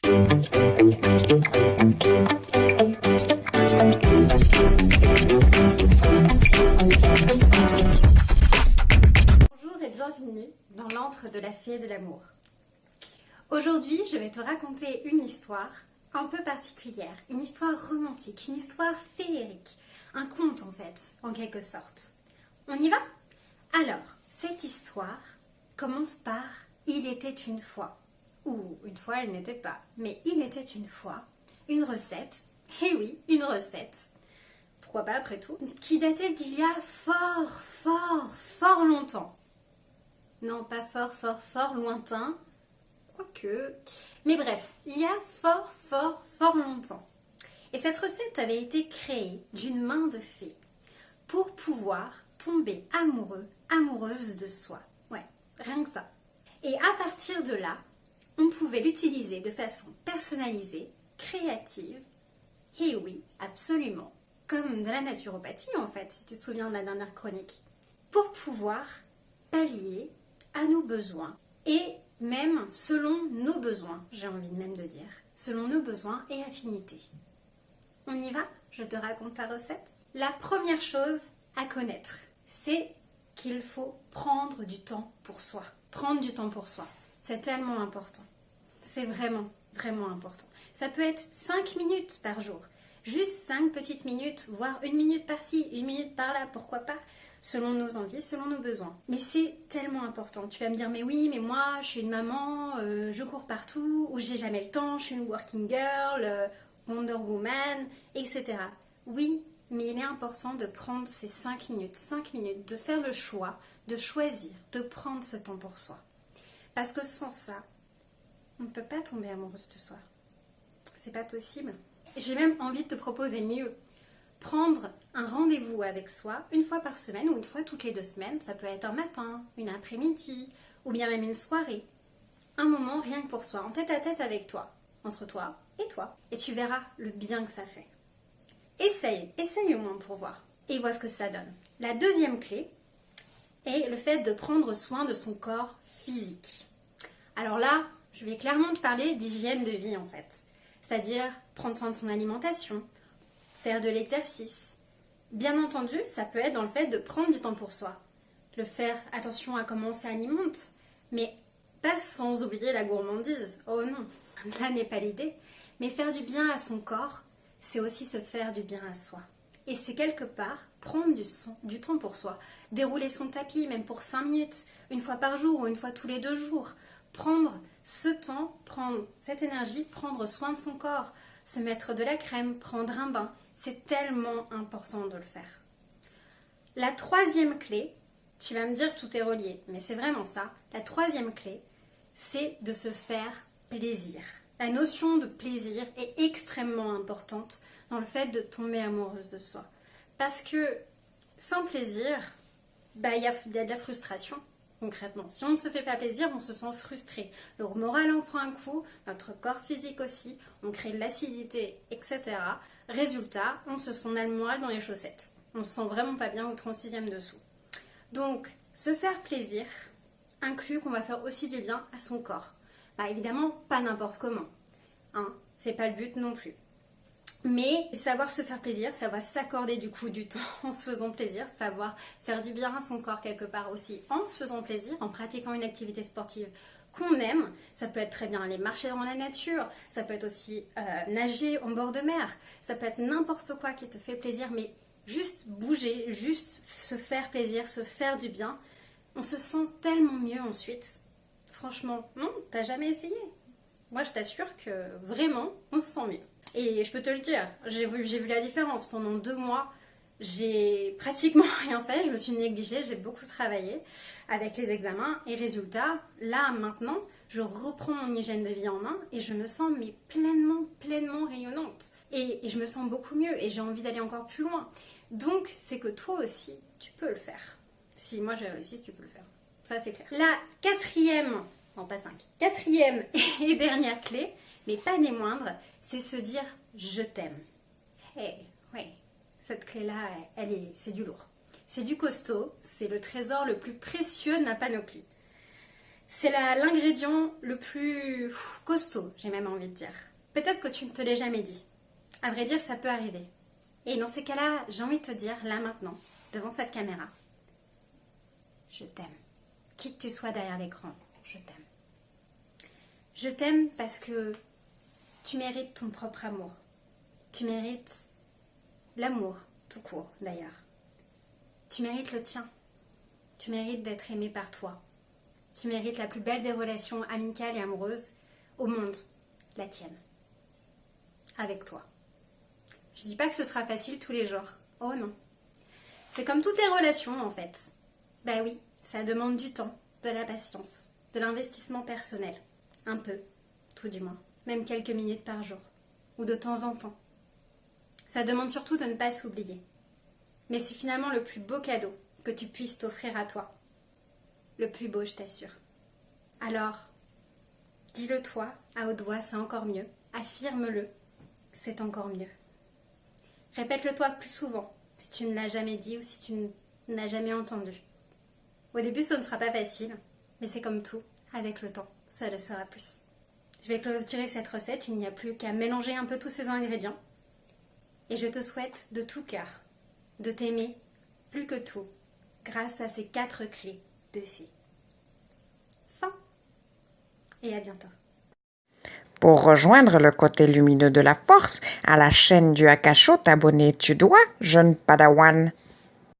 Bonjour et bienvenue dans l'antre de la fée de l'amour. Aujourd'hui, je vais te raconter une histoire un peu particulière, une histoire romantique, une histoire féerique, un conte en fait, en quelque sorte. On y va? Alors, cette histoire commence par « Il était une fois ». Ou une fois, elle n'était pas, mais il était une fois une recette, et oui, une recette, pourquoi pas après tout, qui datait d'il y a fort longtemps. Non, pas fort lointain, quoique, mais bref, il y a fort longtemps. Et cette recette avait été créée d'une main de fée pour pouvoir tomber amoureux, amoureuse de soi. Ouais, rien que ça. Et à partir de là, on pouvait l'utiliser de façon personnalisée, créative, et oui, absolument, comme de la naturopathie en fait, si tu te souviens de la dernière chronique, pour pouvoir pallier à nos besoins, et même selon nos besoins, j'ai envie même de dire, selon nos besoins et affinités. On y va? Je te raconte la recette. La première chose à connaître, c'est qu'il faut prendre du temps pour soi. Prendre du temps pour soi. C'est tellement important. C'est vraiment important. Ça peut être 5 minutes par jour. Juste 5 petites minutes, voire 1 minute par-ci, 1 minute par-là, pourquoi pas, selon nos envies, selon nos besoins. Mais c'est tellement important. Tu vas me dire, mais oui, mais moi, je suis une maman, je cours partout, ou j'ai jamais le temps, je suis une working girl, Wonder Woman, etc. Oui, mais il est important de prendre ces 5 minutes, de faire le choix, de choisir, de prendre ce temps pour soi. Parce que sans ça, on ne peut pas tomber amoureuse de soi. C'est pas possible. J'ai même envie de te proposer mieux. Prendre un rendez-vous avec soi une fois par semaine ou une fois toutes les 2 semaines. Ça peut être un matin, une après-midi ou bien même une soirée. Un moment rien que pour soi, en tête à tête avec toi, entre toi et toi. Et tu verras le bien que ça fait. Essaye au moins pour voir. Et vois ce que ça donne. La deuxième clé est le fait de prendre soin de son corps physique. Alors là, je vais clairement te parler d'hygiène de vie en fait. C'est-à-dire prendre soin de son alimentation, faire de l'exercice. Bien entendu, ça peut être dans le fait de prendre du temps pour soi. Le faire attention à comment on s'alimente, mais pas sans oublier la gourmandise. Oh non, là n'est pas l'idée. Mais faire du bien à son corps, c'est aussi se faire du bien à soi. Et c'est quelque part prendre du temps pour soi. Dérouler son tapis, même pour 5 minutes, une fois par jour ou une fois tous les 2 jours. Prendre ce temps, prendre cette énergie, prendre soin de son corps, se mettre de la crème, prendre un bain. C'est tellement important de le faire. La troisième clé, tu vas me dire tout est relié, mais c'est vraiment ça. La troisième clé, c'est de se faire plaisir. La notion de plaisir est extrêmement importante dans le fait de tomber amoureuse de soi. Parce que sans plaisir, il y a de la frustration. Concrètement, si on ne se fait pas plaisir, on se sent frustré. Le moral en prend un coup, notre corps physique aussi, on crée de l'acidité, etc. Résultat, on se sent le moral dans les chaussettes. On se sent vraiment pas bien au 36e dessous. Donc, se faire plaisir inclut qu'on va faire aussi du bien à son corps. Évidemment, pas n'importe comment. C'est pas le but non plus. Mais savoir se faire plaisir, savoir s'accorder du coup du temps en se faisant plaisir, savoir faire du bien à son corps quelque part aussi en se faisant plaisir, en pratiquant une activité sportive qu'on aime. Ça peut être très bien aller marcher dans la nature, ça peut être aussi nager en bord de mer, ça peut être n'importe quoi qui te fait plaisir, mais juste bouger, juste se faire plaisir, se faire du bien, on se sent tellement mieux ensuite. Franchement, non, t'as jamais essayé? Moi je t'assure que vraiment, on se sent mieux. Et je peux te le dire, j'ai vu la différence. Pendant 2 mois, j'ai pratiquement rien fait. Je me suis négligée, j'ai beaucoup travaillé avec les examens. Et résultat, là, maintenant, je reprends mon hygiène de vie en main et je me sens pleinement rayonnante. Et je me sens beaucoup mieux et j'ai envie d'aller encore plus loin. Donc, c'est que toi aussi, tu peux le faire. Si moi j'ai réussi, tu peux le faire. Ça, c'est clair. La quatrième et dernière clé, mais pas des moindres, c'est se dire « je t'aime ». Oui, cette clé-là, c'est du lourd. C'est du costaud, c'est le trésor le plus précieux de ma panoplie. C'est l'ingrédient le plus costaud, j'ai même envie de dire. Peut-être que tu ne te l'as jamais dit. À vrai dire, ça peut arriver. Et dans ces cas-là, j'ai envie de te dire, là maintenant, devant cette caméra, je t'aime. Qui que tu sois derrière l'écran, je t'aime. Je t'aime parce que tu mérites ton propre amour. Tu mérites l'amour, tout court d'ailleurs. Tu mérites le tien. Tu mérites d'être aimé par toi. Tu mérites la plus belle des relations amicales et amoureuses au monde, la tienne. Avec toi. Je dis pas que ce sera facile tous les jours. Oh non. C'est comme toutes les relations en fait. Bah oui, ça demande du temps, de la patience, de l'investissement personnel. Un peu, tout du moins. Même quelques minutes par jour. Ou de temps en temps. Ça demande surtout de ne pas s'oublier. Mais c'est finalement le plus beau cadeau que tu puisses t'offrir à toi. Le plus beau, je t'assure. Alors, dis-le toi, à haute voix, c'est encore mieux. Affirme-le, c'est encore mieux. Répète-le toi plus souvent, si tu ne l'as jamais dit ou si tu ne l'as jamais entendu. Au début, ce ne sera pas facile, mais c'est comme tout, avec le temps, ça le sera plus. Je vais clôturer cette recette, il n'y a plus qu'à mélanger un peu tous ces ingrédients. Et je te souhaite de tout cœur de t'aimer plus que tout, grâce à ces 4 clés de fée. Fin. Et à bientôt. Pour rejoindre le côté lumineux de la force, à la chaîne du Akasho, t'abonner tu dois, jeune padawan.